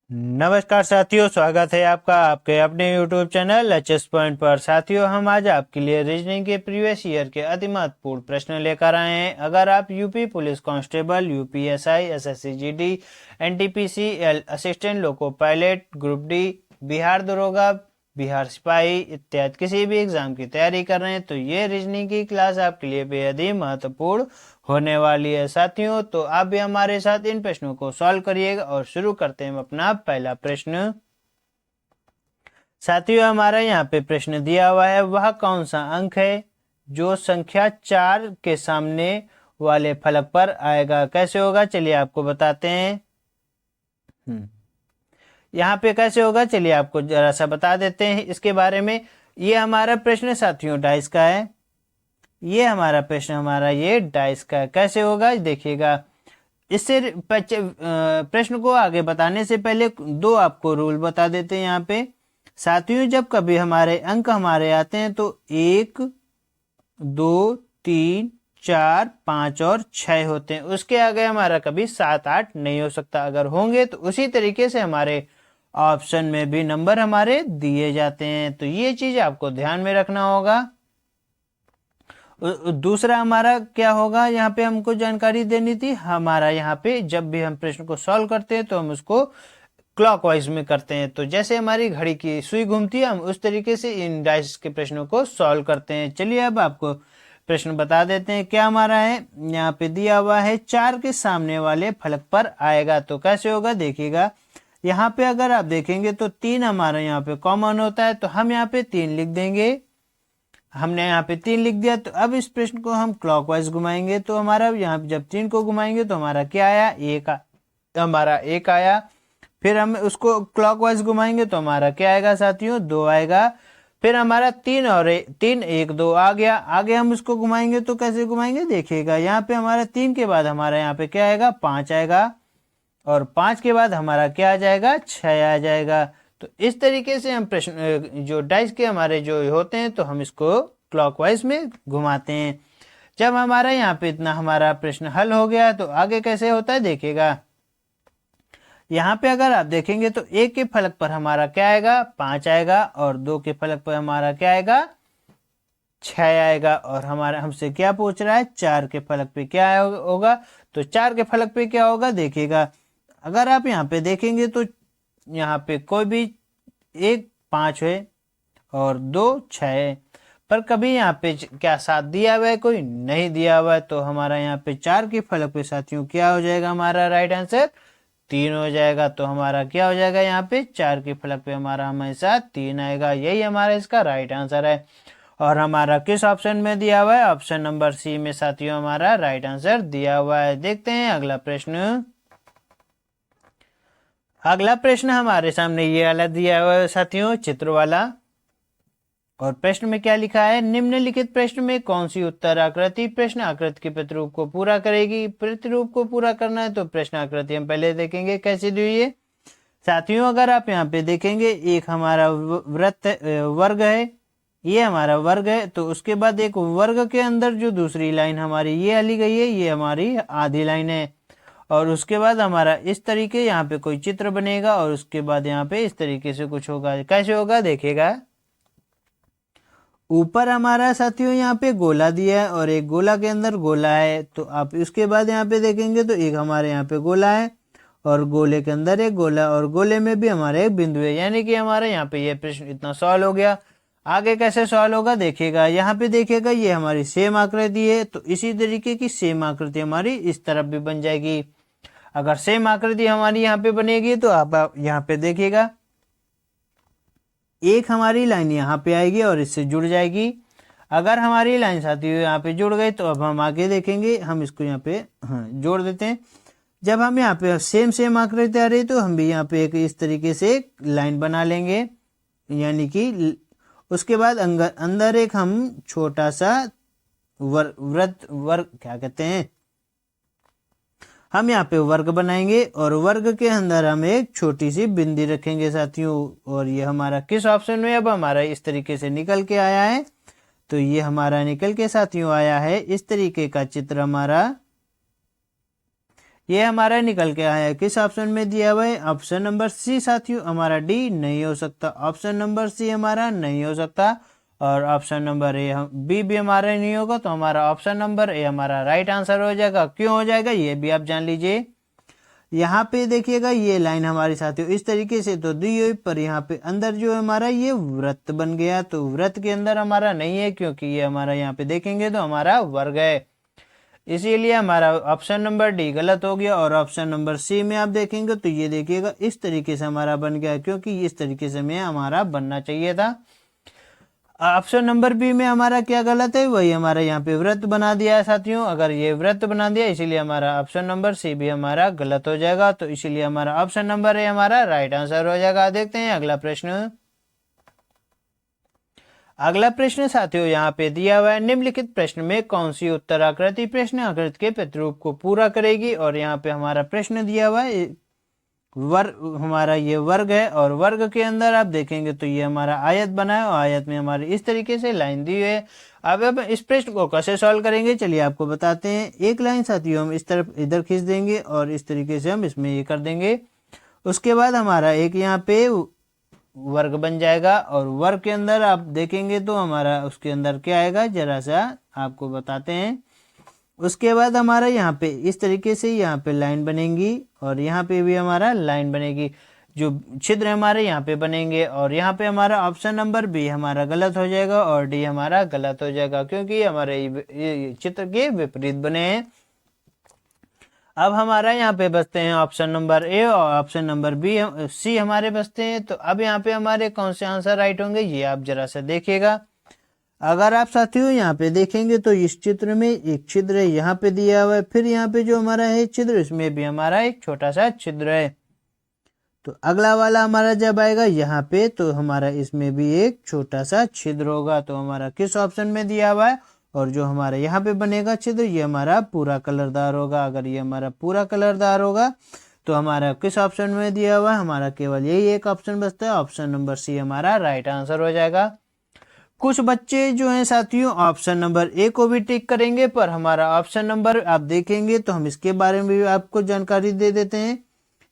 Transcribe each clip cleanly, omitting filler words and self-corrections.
नमस्कार साथियों, स्वागत है आपका आपके अपने YouTube चैनल एचएस पॉइंट पर। साथियों, हम आज आपके लिए रीजनिंग के प्रीवियस ईयर के अति महत्वपूर्ण प्रश्न लेकर आए हैं। अगर आप UP police constable, UPSI, SSC GD, NTPC, assistant loco pilot, group D, Bihar दरोगा, बिहार सिपाही इत्यादि किसी भी एग्जाम की तैयारी कर रहे हैं तो ये रीजनिंग की क्लास आपके लिए बेहद ही महत्वपूर्ण होने वाली है। साथियों, तो आप भी हमारे साथ इन प्रश्नों को सॉल्व करिएगा और शुरू करते हैं अपना पहला प्रश्न। साथियों, हमारा यहाँ पे प्रश्न दिया हुआ है, वह कौन सा अंक है जो संख्या 4 के सामने वाले फलक पर आएगा। कैसे होगा चलिए आपको बताते हैं। यहाँ पे कैसे होगा चलिए आपको जरा सा बता देते हैं इसके बारे में। ये हमारा प्रश्न साथियों डाइस का है। ये हमारा प्रश्न ये डाइस का है। कैसे होगा देखिएगा। इससे प्रश्न को आगे बताने से पहले दो आपको रूल बता देते हैं यहाँ पे। साथियों, जब कभी हमारे अंक आते हैं तो 1, 2, 3, 4, 5 और 6 होते हैं। उसके आगे हमारा कभी 7, 8 नहीं हो सकता। अगर होंगे तो उसी तरीके से हमारे ऑप्शन में भी नंबर हमारे दिए जाते हैं। तो ये चीज आपको ध्यान में रखना होगा। दूसरा हमारा क्या होगा, यहाँ पे हमको जानकारी देनी थी। हमारा यहाँ पे जब भी हम प्रश्न को सॉल्व करते हैं तो हम उसको क्लॉकवाइज में करते हैं। तो जैसे हमारी घड़ी की सुई घूमती है, हम उस तरीके से इन डाइस के प्रश्नों को सॉल्व करते हैं। चलिए अब आपको प्रश्न बता देते हैं। क्या हमारा है, यहाँ पे दिया हुआ है 4 के सामने वाले फलक पर आएगा। तो कैसे होगा देखिएगा। यहाँ पे अगर आप देखेंगे तो 3 हमारा यहाँ पे कॉमन होता है, तो हम यहाँ पे 3 लिख देंगे। हमने यहाँ पे 3 लिख दिया। तो अब इस प्रश्न को हम क्लॉकवाइज घुमाएंगे तो हमारा यहाँ जब 3 को घुमाएंगे तो हमारा क्या आया, 1 आया। फिर हम उसको क्लॉकवाइज घुमाएंगे तो हमारा क्या आएगा साथियों, 2 आएगा। फिर हमारा 3 और 3, 1, 2 आ गया। आगे हम इसको घुमाएंगे तो कैसे घुमाएंगे देखिएगा। यहाँ पे हमारा 3 के बाद हमारा यहाँ पे क्या आएगा, 5 आएगा। और 5 के बाद हमारा क्या आ जाएगा, 6 आ जाएगा। तो इस तरीके से हम प्रश्न जो डाइस के हमारे जो होते हैं तो हम इसको क्लॉकवाइज में घुमाते हैं। जब हमारा यहाँ पे इतना हमारा प्रश्न हल हो गया तो आगे कैसे होता है देखिएगा। यहाँ पे अगर आप देखेंगे तो 1 के फलक पर हमारा क्या आएगा, 5 आएगा। और 2 के फलक पर हमारा क्या आएगा, 6 आएगा। और हमारा हमसे क्या पूछ रहा है, 4 के फलक पे क्या होगा। तो 4 के फलक पे क्या होगा देखिएगा। अगर आप यहाँ पे देखेंगे तो यहाँ पे कोई भी 1 5 है और 2 6 है, पर कभी यहाँ पे क्या 7 दिया हुआ है, कोई नहीं दिया हुआ है। तो हमारा यहाँ पे 4 के फलक पे साथियों क्या हो जाएगा, हमारा राइट आंसर 3 हो जाएगा। तो हमारा क्या हो जाएगा, यहाँ पे 4 के फलक पे हमारा हमेशा 3 आएगा। यही हमारा इसका राइट आंसर है। और हमारा किस ऑप्शन में दिया हुआ है, ऑप्शन नंबर सी में साथियों हमारा राइट आंसर दिया हुआ है। देखते हैं अगला प्रश्न। अगला प्रश्न हमारे सामने ये वाला दिया हुआ है साथियों, चित्र वाला। और प्रश्न में क्या लिखा है, निम्नलिखित प्रश्न में कौन सी उत्तर आकृति प्रश्न आकृति के प्रतिरूप को पूरा करेगी। प्रतिरूप को पूरा करना है तो प्रश्न आकृति हम पहले देखेंगे कैसे दी हुई है। साथियों, अगर आप यहाँ पे देखेंगे, एक हमारा वर्ग है, ये हमारा वर्ग है। तो उसके बाद एक वर्ग के अंदर जो दूसरी लाइन हमारी ये वाली गई है, ये हमारी आधी लाइन है। और उसके बाद हमारा इस तरीके यहाँ पे कोई चित्र बनेगा और उसके बाद यहाँ पे इस तरीके से कुछ होगा। कैसे होगा देखिएगा। ऊपर हमारा साथियों यहाँ पे गोला दिया है और एक गोला के अंदर गोला है। तो आप इसके बाद यहाँ पे देखेंगे तो एक हमारे यहाँ पे गोला है और गोले के अंदर एक गोला और गोले में भी हमारे एक बिंदु है। यानी कि हमारे यहाँ पे ये प्रश्न इतना सॉल्व हो गया। आगे कैसे सॉल्व होगा देखिएगा। यहाँ पे देखिएगा ये हमारी सेम आकृति है, तो इसी तरीके की सेम आकृति हमारी इस तरफ भी बन जाएगी। अगर सेम आकृति हमारी यहाँ पे बनेगी तो आप यहाँ पे देखिएगा, एक हमारी लाइन यहाँ पे आएगी और इससे जुड़ जाएगी। अगर हमारी लाइन साथियों यहाँ पे जुड़ गई तो अब हम आगे देखेंगे। हम इसको यहाँ पे जोड़ देते हैं। जब हम यहाँ पे सेम आकृति आ रही तो हम भी यहाँ पे एक इस तरीके से एक लाइन बना लेंगे। यानी कि उसके बाद अंदर एक हम छोटा सा वर्ग क्या कहते हैं, हम यहाँ पे वर्ग बनाएंगे और वर्ग के अंदर हम एक छोटी सी बिंदी रखेंगे साथियों। और ये हमारा किस ऑप्शन में अब हमारा इस तरीके से निकल के आया है। तो ये हमारा निकल के साथियों आया है इस तरीके का चित्र हमारा। ये हमारा निकल के आया है किस ऑप्शन में दिया हुआ है, ऑप्शन नंबर सी साथियों। हमारा डी नहीं हो सकता, ऑप्शन नंबर सी हमारा नहीं हो सकता, और ऑप्शन नंबर ए बी भी हमारा नहीं होगा, तो हमारा ऑप्शन नंबर ए हमारा राइट आंसर हो जाएगा। क्यों हो जाएगा ये भी आप जान लीजिए। यहाँ पे देखिएगा ये लाइन हमारे साथियों इस तरीके से तो दी हुई, पर यहाँ पे अंदर जो हमारा ये वृत्त बन गया, तो वृत्त के अंदर हमारा नहीं है, क्योंकि ये हमारा यहाँ पे देखेंगे तो हमारा वर्ग है, इसीलिए हमारा ऑप्शन नंबर डी गलत हो गया। और ऑप्शन नंबर सी में आप देखेंगे तो ये देखिएगा इस तरीके से हमारा बन गया, क्योंकि इस तरीके से में हमारा बनना चाहिए था। ऑप्शन नंबर बी में हमारा क्या गलत है, वही हमारा यहाँ पे वृत्त बना दिया है साथियों। अगर ये वृत्त बना दिया इसीलिए हमारा ऑप्शन नंबर सी भी हमारा गलत हो जाएगा, तो इसीलिए हमारा ऑप्शन नंबर ए हमारा राइट आंसर हो जाएगा। देखते हैं अगला प्रश्न। अगला प्रश्न साथियों यहाँ पे दिया हुआ है, निम्नलिखित प्रश्न में कौन सी उत्तराकृति प्रश्न आकृति के प्रतिरूप को पूरा करेगी। और यहाँ पे हमारा प्रश्न दिया हुआ है वर्ग, हमारा ये वर्ग है, और वर्ग के अंदर आप देखेंगे तो ये हमारा आयत बना है, और आयत में हमारी इस तरीके से लाइन दी है। अब इस प्रश्न को कैसे सॉल्व करेंगे चलिए आपको बताते हैं। एक लाइन साथियों हम इस तरफ इधर खींच देंगे, और इस तरीके से हम इसमें ये कर देंगे। उसके बाद हमारा एक यहाँ पे वर्ग बन जाएगा, और वर्ग के अंदर आप देखेंगे तो हमारा उसके अंदर क्या आएगा जरा सा आपको बताते हैं। उसके बाद हमारा यहाँ पे इस तरीके से यहाँ पे लाइन बनेगी, और यहाँ पे भी हमारा लाइन बनेगी, जो छिद्र हमारे यहाँ पे बनेंगे। और यहाँ पे हमारा ऑप्शन नंबर बी हमारा गलत हो जाएगा, और डी हमारा गलत हो जाएगा, क्योंकि हमारे ये चित्र के विपरीत बने हैं। अब हमारा यहाँ पे बचते हैं ऑप्शन नंबर ए और ऑप्शन नंबर बी सी हमारे बचते हैं। तो अब यहाँ पे हमारे कौन से आंसर राइट होंगे ये आप जरा सा देखिएगा। अगर आप साथियों यहाँ पे देखेंगे तो इस चित्र में एक छिद्र है यहाँ पे दिया हुआ है, फिर यहाँ पे जो हमारा है छिद्र इसमें भी हमारा एक छोटा सा छिद्र है। तो अगला वाला हमारा जब आएगा यहाँ पे तो हमारा इसमें भी एक छोटा सा छिद्र होगा। तो हमारा किस ऑप्शन में दिया हुआ है, और जो हमारा यहाँ पे बनेगा छिद्र ये हमारा पूरा कलरदार होगा। अगर ये हमारा पूरा कलरदार होगा तो हमारा किस ऑप्शन में दिया हुआ है, हमारा केवल यही एक ऑप्शन बचता है, ऑप्शन नंबर सी हमारा राइट आंसर हो जाएगा। कुछ बच्चे जो हैं साथियों ऑप्शन नंबर ए को भी टिक करेंगे, पर हमारा ऑप्शन नंबर आप देखेंगे तो हम इसके बारे में भी आपको जानकारी दे देते हैं।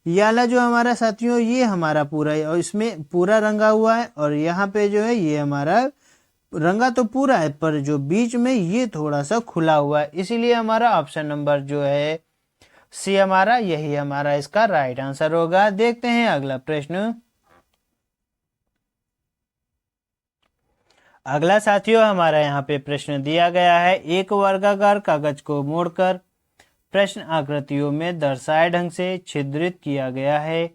ये वाला जो हमारा साथियों ये हमारा पूरा है, और इसमें पूरा रंगा हुआ है, और यहाँ पे जो है ये हमारा रंगा तो पूरा है, पर जो बीच में ये थोड़ा सा खुला हुआ है, इसीलिए हमारा ऑप्शन नंबर जो है सी हमारा यही हमारा इसका राइट आंसर होगा। देखते हैं अगला प्रश्न। अगला साथियों हमारा यहाँ पे प्रश्न दिया गया है, एक वर्गाकार कागज को मोड़कर प्रश्न आकृतियों में दर्शाए ढंग से छिद्रित किया गया है।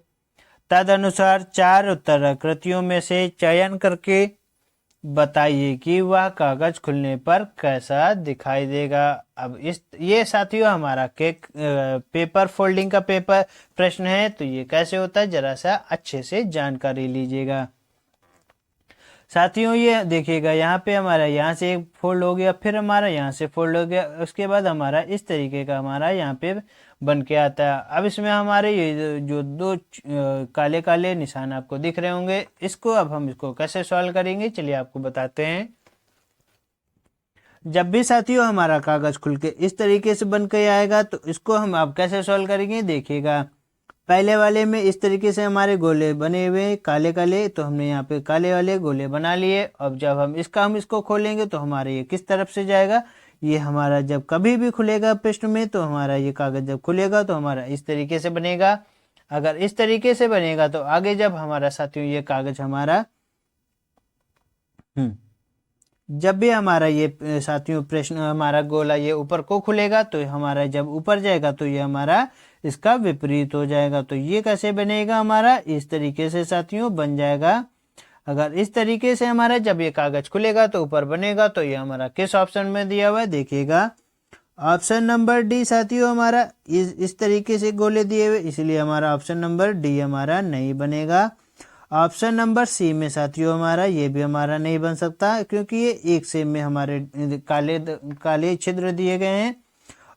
तदनुसार 4 उत्तराकृतियों में से चयन करके बताइए कि वह कागज खुलने पर कैसा दिखाई देगा। अब ये साथियों हमारा पेपर फोल्डिंग का पेपर प्रश्न है, तो ये कैसे होता है जरा सा अच्छे से जानकारी लीजिएगा साथियों। ये देखिएगा यहाँ पे हमारा यहाँ से एक फोल्ड हो गया, फिर हमारा यहाँ से फोल्ड हो गया, उसके बाद हमारा इस तरीके का हमारा यहाँ पे बन के आता है। अब इसमें हमारे ये जो 2 काले काले निशान आपको दिख रहे होंगे, इसको अब हम इसको कैसे सॉल्व करेंगे चलिए आपको बताते हैं। जब भी साथियों हमारा कागज खुल के इस तरीके से बन के आएगा तो इसको हम अब कैसे सॉल्व करेंगे देखिएगा। पहले वाले में इस तरीके से हमारे गोले बने हुए हैं काले काले, तो हमने यहाँ पे काले वाले गोले बना लिए। अब जब हम इसको खोलेंगे तो हमारे ये किस तरफ से जाएगा, ये हमारा जब कभी भी खुलेगा प्रश्न में तो हमारा ये कागज जब खुलेगा तो हमारा इस तरीके से बनेगा। अगर इस तरीके से बनेगा तो आगे जब हमारा साथियों ये कागज हमारा जब भी हमारा ये साथियों प्रश्न हमारा गोला ये ऊपर को खुलेगा तो हमारा जब ऊपर जाएगा तो ये हमारा इसका विपरीत हो जाएगा। तो ये कैसे बनेगा, हमारा इस तरीके से साथियों बन जाएगा। अगर इस तरीके से हमारा जब ये कागज खुलेगा तो ऊपर बनेगा, तो ये हमारा किस ऑप्शन में दिया हुआ है देखिएगा, ऑप्शन नंबर डी साथियों हमारा इस तरीके से गोले दिए हुए, इसलिए हमारा ऑप्शन नंबर डी हमारा नहीं बनेगा। ऑप्शन नंबर सी में साथियों हमारा ये भी हमारा नहीं बन सकता, क्योंकि ये एक सेम में हमारे काले छिद्र दिए गए हैं,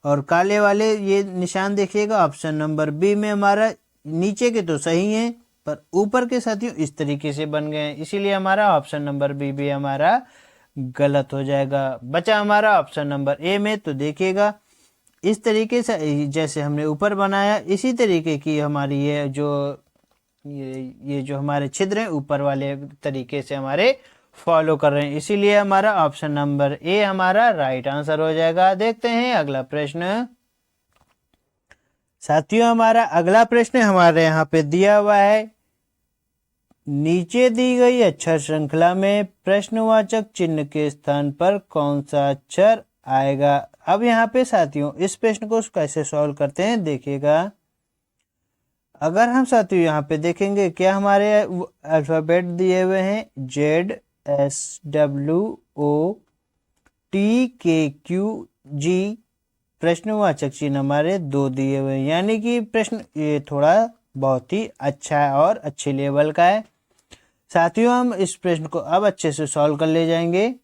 और काले वाले ये निशान देखिएगा ऑप्शन नंबर बी में हमारा नीचे के तो सही हैं पर ऊपर के साथियों इस तरीके से बन गए हैं, इसीलिए हमारा ऑप्शन नंबर बी भी हमारा गलत हो जाएगा। बचा हमारा ऑप्शन नंबर ए में, तो देखिएगा इस तरीके से जैसे हमने ऊपर बनाया इसी तरीके की हमारी ये जो हमारे छिद्र हैं ऊपर वाले तरीके से हमारे फॉलो कर रहे हैं, इसीलिए हमारा ऑप्शन नंबर ए हमारा राइट आंसर हो जाएगा। देखते हैं अगला प्रश्न। साथियों हमारा अगला प्रश्न हमारे यहाँ पे दिया हुआ है, नीचे दी गई अक्षर श्रृंखला में प्रश्नवाचक चिन्ह के स्थान पर कौन सा अक्षर आएगा। अब यहाँ पे साथियों इस प्रश्न को कैसे सॉल्व करते हैं देखिएगा। अगर हम साथियों यहाँ पे देखेंगे क्या हमारे अल्फाबेट दिए हुए हैं ZSWOTKQG, प्रश्नवाचक चिन्ह हमारे 2 दिए हुए हैं, यानी कि प्रश्न ये थोड़ा बहुत ही अच्छा है और अच्छे लेवल का है। साथियों हम इस प्रश्न को अब अच्छे से सॉल्व कर ले जाएंगे।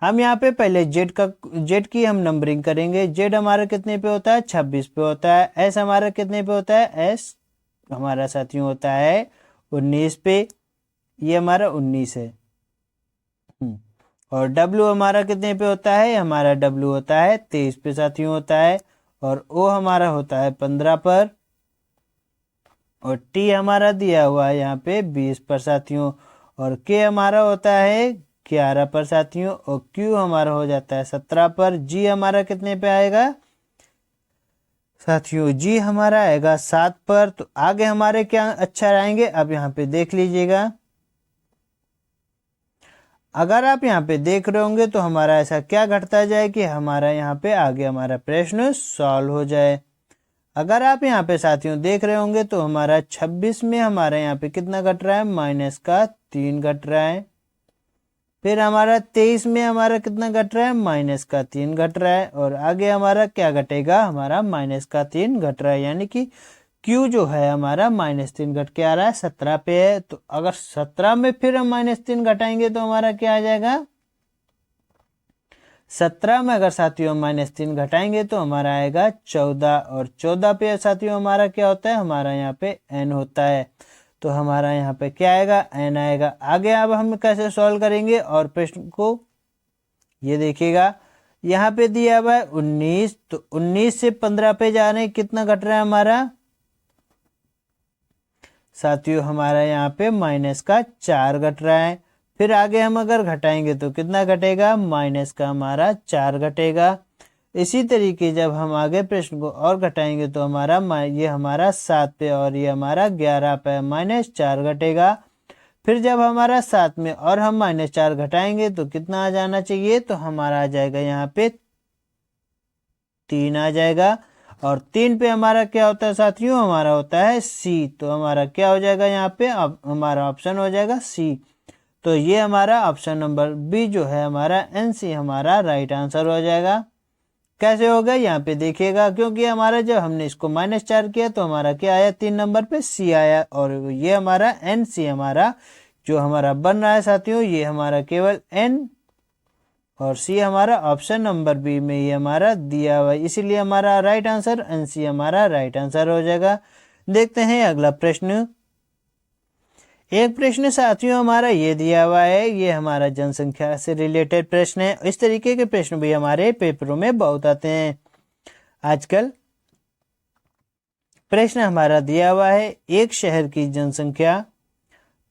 हम यहाँ पे पहले जेड की हम नंबरिंग करेंगे। जेड हमारा कितने पे होता है 26 पे होता है। एस हमारा कितने पे होता है, एस हमारा साथियों होता है 19 पे, ये हमारा 19 है। और डब्ल्यू हमारा कितने पे होता है, हमारा डब्ल्यू होता है 23 पे साथियों होता है। और ओ हमारा होता है 15 पर। और टी हमारा दिया हुआ है यहाँ पे 20 पर साथियों। और के हमारा होता है 11 पर साथियों। और क्यू हमारा हो जाता है 17 पर। जी हमारा कितने पे आएगा साथियों, जी हमारा आएगा 7 पर। तो आगे हमारे क्या अक्षर आएंगे अब यहाँ पे देख लीजिएगा। अगर आप यहाँ पे देख रहे होंगे तो हमारा ऐसा क्या घटता जाए कि हमारा यहाँ पे आगे हमारा प्रश्न सॉल्व हो जाए। अगर आप यहाँ पे साथियों देख रहे होंगे तो हमारा 26 में हमारा यहाँ पे कितना घट रहा है, माइनस का 3 घट रहा है। फिर हमारा 23 में हमारा कितना घट रहा है, माइनस का 3 घट रहा है। और आगे हमारा क्या घटेगा, हमारा माइनस का 3 घट रहा है, यानी कि Q जो है हमारा -3 घट के आ रहा है 17 पे है। तो अगर 17 में फिर हम -3 घटाएंगे तो हमारा क्या आ जाएगा, 17 में अगर साथियों -3 घटाएंगे तो हमारा आएगा 14। और 14 पे साथियों हमारा क्या होता है, हमारा यहाँ पे n होता है। तो हमारा यहाँ पे क्या आएगा, n आएगा। आगे अब हम कैसे सॉल्व करेंगे और प्रश्न को ये देखिएगा, यहाँ पे दिया हुआ है 19। तो 19 से 15 पे जा रहे हैं, कितना घट रहा है हमारा साथियों, हमारा यहाँ पे माइनस का 4 घट रहा है। फिर आगे हम अगर घटाएंगे तो कितना घटेगा, माइनस का हमारा 4 घटेगा। इसी तरीके जब हम आगे प्रश्न को और घटाएंगे तो हमारा ये हमारा 7 पे और ये हमारा 11 पे -4 घटेगा। फिर जब हमारा 7 में और हम -4 घटाएंगे तो कितना आ जाना चाहिए, तो हमारा आ जाएगा यहाँ पे 3 आ जाएगा। और 3 पे हमारा क्या होता है साथियों, हमारा होता है सी। तो हमारा क्या हो जाएगा यहाँ पे, अब हमारा ऑप्शन हो जाएगा सी। तो ये हमारा ऑप्शन नंबर बी जो है हमारा NC हमारा राइट आंसर हो जाएगा। कैसे होगा यहाँ पे देखिएगा, क्योंकि हमारा जब हमने इसको -4 किया तो हमारा क्या आया, 3 नंबर पे सी आया। और ये हमारा NC हमारा जो हमारा बन रहा है साथियों, ये हमारा केवल N और सी हमारा ऑप्शन नंबर बी में ये हमारा दिया हुआ है, इसीलिए हमारा राइट आंसर NC हमारा राइट आंसर हो जाएगा। देखते हैं अगला प्रश्न। एक प्रश्न साथियों हमारा ये दिया हुआ है, ये हमारा जनसंख्या से रिलेटेड प्रश्न है। इस तरीके के प्रश्न भी हमारे पेपरों में बहुत आते हैं आजकल। प्रश्न हमारा दिया हुआ है, एक शहर की जनसंख्या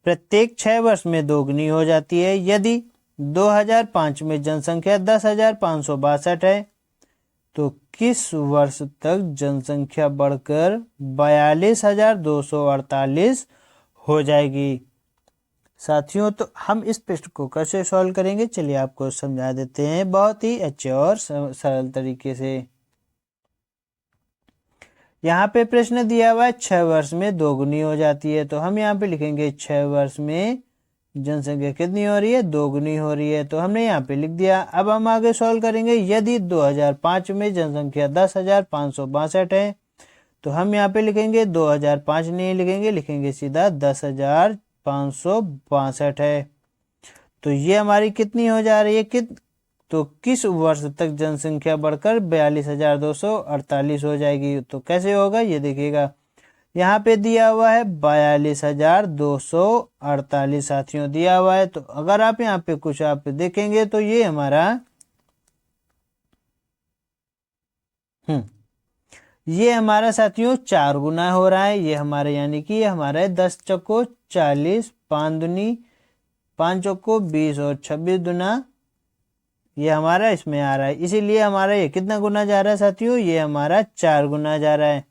प्रत्येक 6 वर्ष में दोगुनी हो जाती है यदि 2005 में जनसंख्या 10,562 है, तो किस वर्ष तक जनसंख्या बढ़कर 42,248 हो जाएगी। साथियों तो हम इस प्रश्न को कैसे सॉल्व करेंगे, चलिए आपको समझा देते हैं बहुत ही अच्छे और सरल तरीके से। यहाँ पे प्रश्न दिया हुआ है 6 वर्ष में दोगुनी हो जाती है, तो हम यहाँ पे लिखेंगे 6 वर्ष में जनसंख्या कितनी हो रही है, दोगुनी हो रही है। तो हमने यहाँ पे लिख दिया। अब हम आगे सॉल्व करेंगे, यदि 2005 में जनसंख्या 10,562 है, तो हम यहाँ पे लिखेंगे 2005 नहीं लिखेंगे, लिखेंगे सीधा 10,562 है। तो ये हमारी कितनी हो जा रही है, तो किस वर्ष तक जनसंख्या बढ़कर 42,248 हो जाएगी। तो कैसे होगा ये देखिएगा, यहाँ पे दिया हुआ है 42,248 साथियों दिया हुआ है। तो अगर आप यहाँ पे कुछ आप देखेंगे तो ये हमारा ये हमारा साथियों 4 गुना हो रहा है, ये हमारे यानी कि ये हमारा 10 चौको 40, 5 दूनी 5 चौको 20 और 26 दुना ये हमारा इसमें आ रहा है। इसीलिए हमारा ये कितना गुना जा रहा है साथियों, ये हमारा 4 गुना जा रहा है।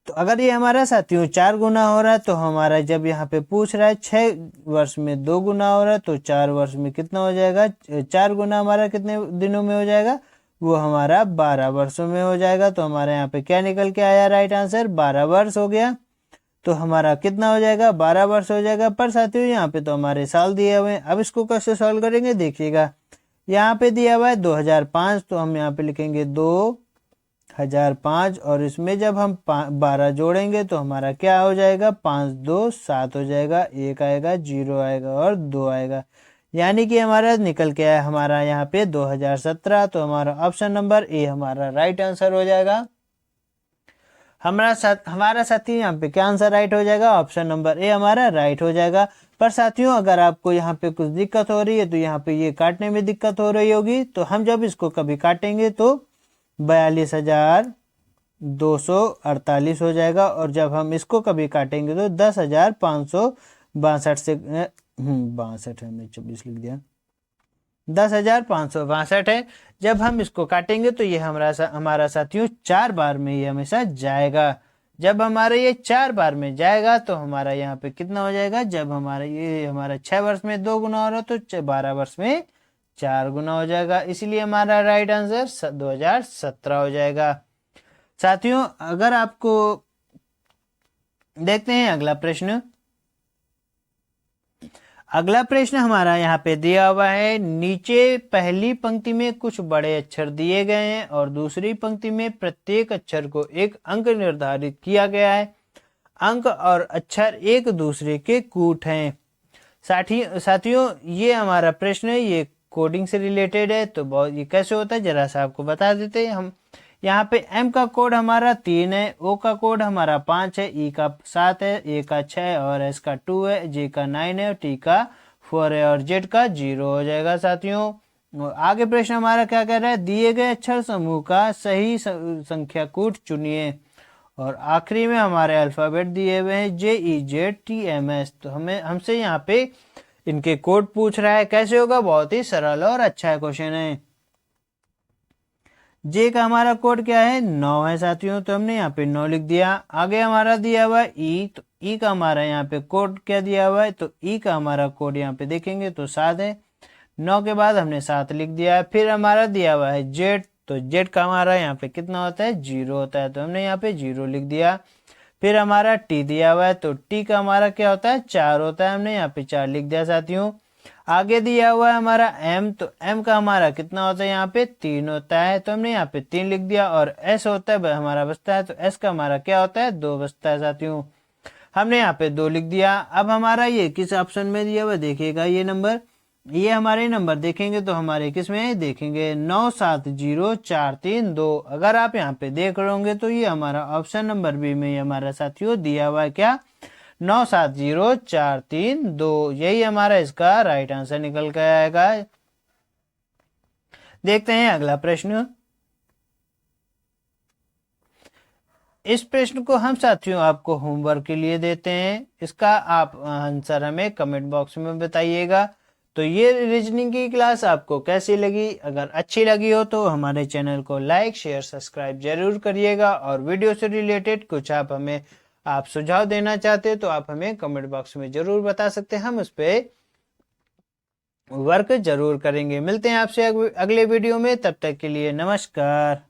तो अगर ये हमारा साथियों 4 गुना हो रहा है तो हमारा जब यहाँ पे पूछ रहा है 6 वर्ष में 2 गुना हो रहा है तो 4 वर्ष में कितना हो जाएगा, 4 गुना हमारा कितने दिनों में हो जाएगा, वो हमारा 12 वर्षों में हो जाएगा। तो हमारे यहाँ पे क्या निकल के आया, राइट आंसर 12 वर्ष हो गया। तो हमारा कितना हो जाएगा, 12 वर्ष हो जाएगा। पर साथियों यहाँ पे तो हमारे साल दिए हुए हैं, अब इसको कैसे सॉल्व करेंगे देखिएगा। यहाँ पे दिया हुआ है 2005, तो हम यहाँ पे लिखेंगे 2005 और इसमें जब हम 12 जोड़ेंगे तो हमारा क्या हो जाएगा, 5 2 7 हो जाएगा, 1 आएगा, 0 आएगा और 2 आएगा। यानी कि हमारा निकल के आया हमारा यहाँ पे 2017। तो हमारा ऑप्शन नंबर ए हमारा राइट आंसर हो जाएगा। हमारा साथी यहाँ पे क्या आंसर राइट हो जाएगा, ऑप्शन नंबर ए हमारा राइट हो जाएगा। पर साथियों अगर आपको यहाँ पे कुछ दिक्कत हो रही है तो यहाँ पे ये काटने में दिक्कत हो रही होगी, तो हम जब इसको कभी काटेंगे तो 42,248 हो जाएगा और जब हम इसको कभी काटेंगे तो 10,562 से 62 है, मैं 24 लिख दिया, 10,562 है। जब हम इसको काटेंगे तो ये हमारा साथियों 4 बार में ये हमेशा जाएगा। जब हमारा ये 4 बार में जाएगा तो हमारा यहाँ पे कितना हो जाएगा, जब हमारा ये हमारा 6 वर्ष में 2 गुना हो रहा तो 12 वर्ष में 4 गुना हो जाएगा। इसलिए हमारा राइट आंसर 2017 हो जाएगा। साथियों अगर आपको देखते हैं अगला प्रश्न। अगला प्रश्न हमारा यहाँ पे दिया हुआ है, नीचे पहली पंक्ति में कुछ बड़े अक्षर दिए गए हैं और दूसरी पंक्ति में प्रत्येक अक्षर को एक अंक निर्धारित किया गया है। अंक और अक्षर एक दूसरे के कूट हैं। साथियों ये हमारा प्रश्न है, ये कोडिंग से रिलेटेड है। तो बहुत ये कैसे होता है जरा सा आपको बता देते हैं हम। यहाँ पे M का कोड हमारा 3 है, O का कोड हमारा 5 है, E का 7 है, A का 6 और S का 2 है, J का 9 है और T का 4 है और Z का 0 हो जाएगा। साथियों आगे प्रश्न हमारा क्या कह रहा है, दिए गए अक्षर समूह का सही संख्या कूट चुनिए और आखिरी में हमारे अल्फाबेट दिए हुए हैं JEZTMS। तो हमसे यहाँ पे इनके कोड पूछ रहा है। कैसे होगा, बहुत ही सरल और अच्छा क्वेश्चन है। जे का हमारा कोड क्या है, 9 है साथियों, तो हमने यहाँ पे 9 लिख दिया। आगे हमारा दिया हुआ है ई, तो ई का हमारा यहाँ पे कोड क्या दिया हुआ है, तो ई का हमारा कोड यहाँ पे देखेंगे तो 7 है। 9 के बाद हमने 7 लिख दिया है। फिर हमारा दिया हुआ है जेड, तो जेड का हमारा यहाँ पे कितना होता है, 0 होता है, तो हमने यहाँ पे 0 लिख दिया। फिर हमारा टी दिया हुआ है, तो टी का हमारा क्या होता है, 4 होता है, हमने यहाँ पे 4 लिख दिया साथियों। आगे दिया हुआ है हमारा m, तो m का हमारा कितना होता है, यहाँ पे 3 होता है, तो हमने यहाँ पे 3 लिख दिया। और s होता है हमारा बचता है, तो s का हमारा क्या होता है, 2 बचता है साथियों, हमने यहाँ पे 2 लिख दिया। अब हमारा ये किस ऑप्शन में दिया हुआ देखिएगा, ये नंबर, ये हमारे नंबर देखेंगे तो हमारे किस में देखेंगे, 970432। अगर आप यहाँ पे देख रहे होंगे तो ये हमारा ऑप्शन नंबर बी में ये हमारा साथियों दिया हुआ है क्या, 970432। यही हमारा इसका राइट आंसर निकल कर आएगा। देखते हैं अगला प्रश्न। इस प्रश्न को हम साथियों आपको होमवर्क के लिए देते हैं, इसका आप आंसर हमें कमेंट बॉक्स में बताइएगा। तो ये रीजनिंग की क्लास आपको कैसी लगी, अगर अच्छी लगी हो तो हमारे चैनल को लाइक शेयर सब्सक्राइब जरूर करिएगा। और वीडियो से रिलेटेड कुछ आप सुझाव देना चाहते हो तो आप हमें कमेंट बॉक्स में जरूर बता सकते हैं, हम उस पर वर्क जरूर करेंगे। मिलते हैं आपसे अगले वीडियो में, तब तक के लिए नमस्कार।